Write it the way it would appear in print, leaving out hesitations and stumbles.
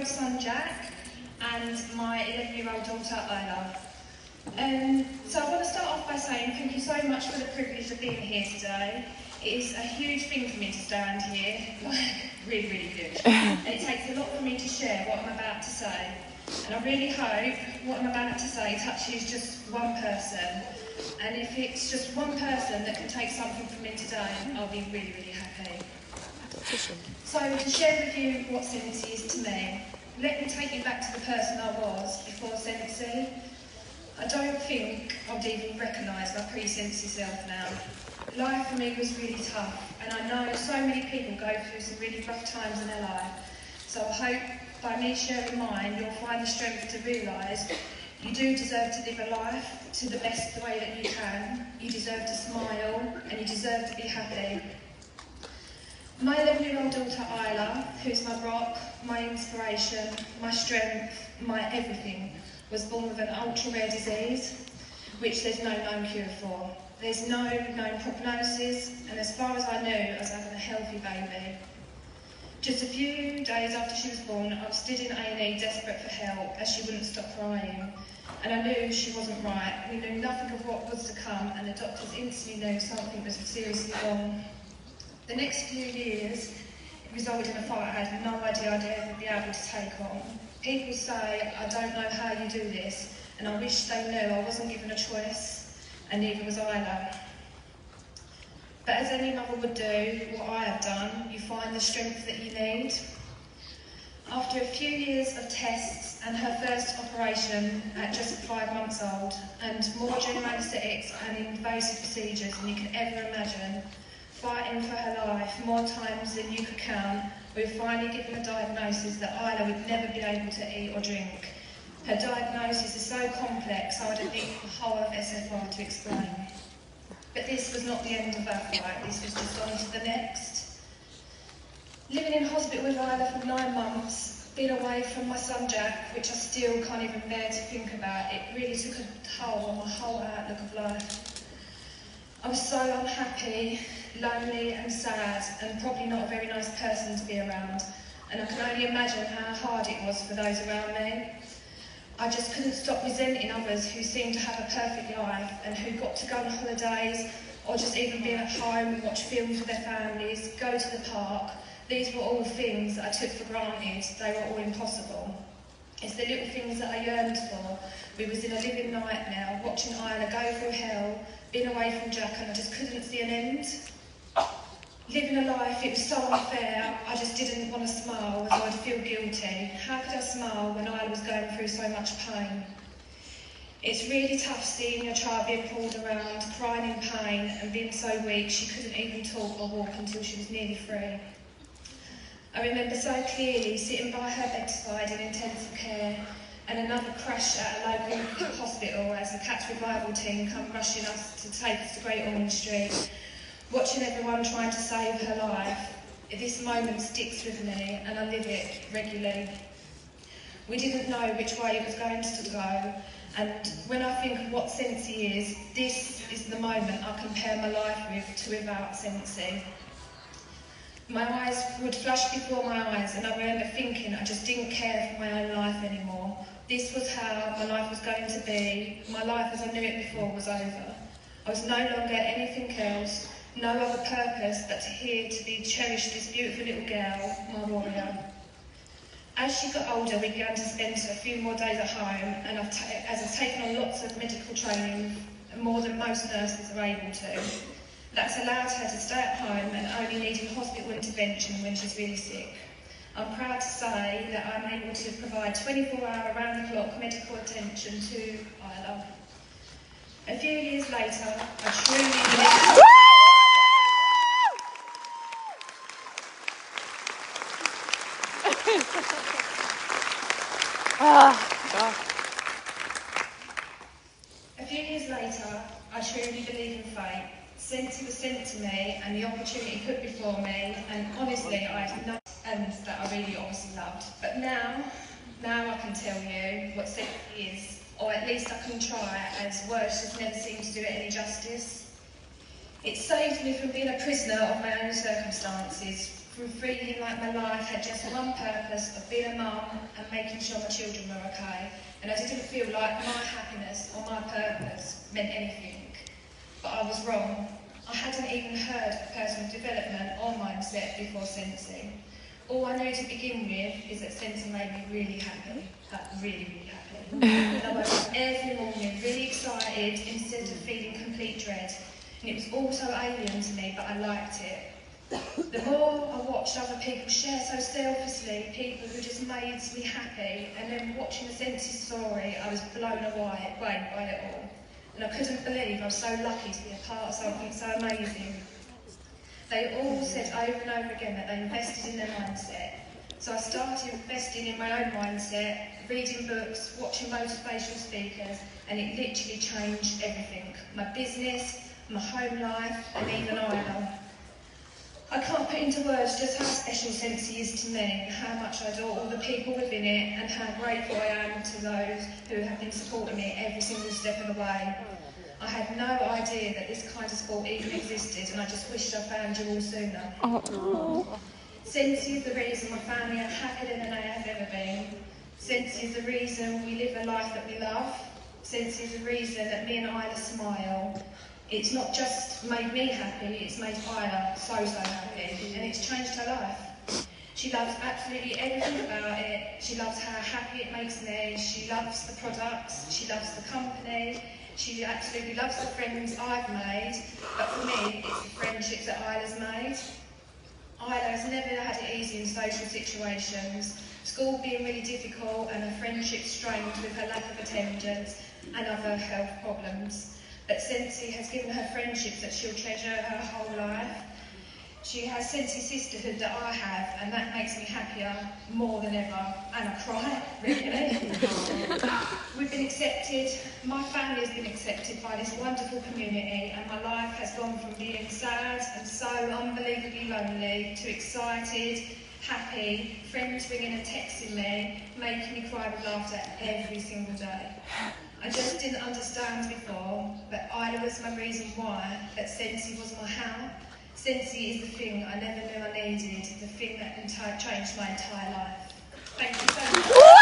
11-year-old son Jack and my 11-year-old daughter Isla. So I want to start off by saying thank you so much for the privilege of being here today. It is a huge thing for me to stand here, like really, really huge. And it takes a lot for me to share what I'm about to say. And I really hope what I'm about to say touches just one person. And if it's just one person that can take something from me today, I'll be really, really happy. So to share with you what scentsy is to me, let me take you back to the person I was before scentsy. I don't think I'd even recognise my pre-scentsy self now. Life for me was really tough, and I know so many people go through some really rough times in their life. So I hope by me sharing mine, you'll find the strength to realise you do deserve to live a life to the best way that you can. You deserve to smile, and you deserve to be happy. My 11-year-old daughter Isla, who's my rock, my inspiration, my strength, my everything, was born with an ultra-rare disease, which there's no known cure for. There's no known prognosis, and as far as I knew, I was having a healthy baby. Just a few days after she was born, I was stood in A&E desperate for help, as she wouldn't stop crying. And I knew she wasn't right. We knew nothing of what was to come, and the doctors instantly knew something was seriously wrong. The next few years, it resulted in a fight I had no idea I'd ever be able to take on. People say, I don't know how you do this, and I wish they knew I wasn't given a choice, and neither was Isla. But as any mother would do, what I have done, you find the strength that you need. After a few years of tests and her first operation at just 5 months old, and more general anaesthetics and invasive procedures than you can ever imagine, fighting for her life more times than you could count, we were finally given a diagnosis that Isla would never be able to eat or drink. Her diagnosis is so complex, I would need the whole of SFR to explain. But this was not the end of our fight, this was just on to the next. Living in hospital with Isla for 9 months, being away from my son Jack, which I still can't even bear to think about, it really took a toll on my whole outlook of life. I was so unhappy, lonely and sad, and probably not a very nice person to be around, and I can only imagine how hard it was for those around me. I just couldn't stop resenting others who seemed to have a perfect life and who got to go on holidays or just even be at home and watch films with their families, go to the park. These were all things that I took for granted. They were all impossible. It's the little things that I yearned for. We was in a living nightmare, watching Isla go through hell, being away from Jack, and I just couldn't see an end. Living a life, it was so unfair, I just didn't want to smile as I'd feel guilty. How could I smile when I was going through so much pain? It's really tough seeing your child being pulled around, crying in pain and being so weak she couldn't even talk or walk until she was nearly 3. I remember so clearly sitting by her bedside in intensive care and another crash at a local hospital as the Cats Revival team come rushing us to take us to Great Ormond Street. Watching everyone trying to save her life, this moment sticks with me and I live it regularly. We didn't know which way it was going to go, and when I think of what scentsy is, this is the moment I compare my life with to without scentsy. My eyes would flash before my eyes and I remember thinking I just didn't care for my own life anymore. This was how my life was going to be. My life as I knew it before was over. I was no longer anything else. No other purpose but to be cherished this beautiful little girl, my warrior. As she got older, we began to spend a few more days at home, and as I've taken on lots of medical training, more than most nurses are able to, that's allowed her to stay at home and only needing hospital intervention when she's really sick. I'm proud to say that I'm able to provide 24-hour round-the-clock medical attention to Isla. A few years later, I truly believe... A few years later, I truly believe in fate. Scentsy was sent to me and the opportunity put before me, and honestly I had no that I really obviously loved. But now I can tell you what scentsy is, or at least I can try, as words just never seem to do it any justice. It saved me from being a prisoner of my own circumstances, from feeling like my life had just one purpose of being a mum and making sure my children were okay, and I didn't feel like my happiness or my purpose meant anything. But I was wrong. I hadn't even heard of personal development or mindset before scentsy. All I knew to begin with is that scentsy made me really happy, like really, really happy. And I woke up every morning really excited instead of feeling complete dread. And it was all so alien to me, but I liked it. The more I watched other people share so selflessly, people who just made me happy, and then watching the scentsy story, I was blown away by it all. And I couldn't believe I was so lucky to be a part of something so amazing. They all said over and over again that they invested in their mindset. So I started investing in my own mindset, reading books, watching motivational speakers, and it literally changed everything. My business, my home life, and even Isla. I can't put into words just how special scentsy is to me, how much I adore all the people within it, and how grateful I am to those who have been supporting me every single step of the way. I had no idea that this kind of sport even existed, and I just wished I found you all sooner. Scentsy is the reason my family are happier than they have ever been. Scentsy is the reason we live a life that we love. Scentsy is the reason that me and Isla smile. It's not just made me happy, it's made Isla so happy, and it's changed her life. She loves absolutely everything about it. She loves how happy it makes me. She loves the products. She loves the company. She absolutely loves the friends I've made. But for me, it's the friendships that Isla's made. Isla has never had it easy in social situations. School being really difficult and her friendship strained with her lack of attendance and other health problems. But scentsy has given her friendships that she'll treasure her whole life. She has scentsy sisterhood that I have, and that makes me happier more than ever. And I cry, really. We've been accepted, my family has been accepted by this wonderful community, and my life has gone from being sad and so unbelievably lonely to excited, happy, friends ringing and texting me, making me cry with laughter every single day. I just didn't understand before, but Isla was my reason why, but scentsy was my how. Scentsy is the thing I never knew I needed, the thing that changed my entire life. Thank you so much.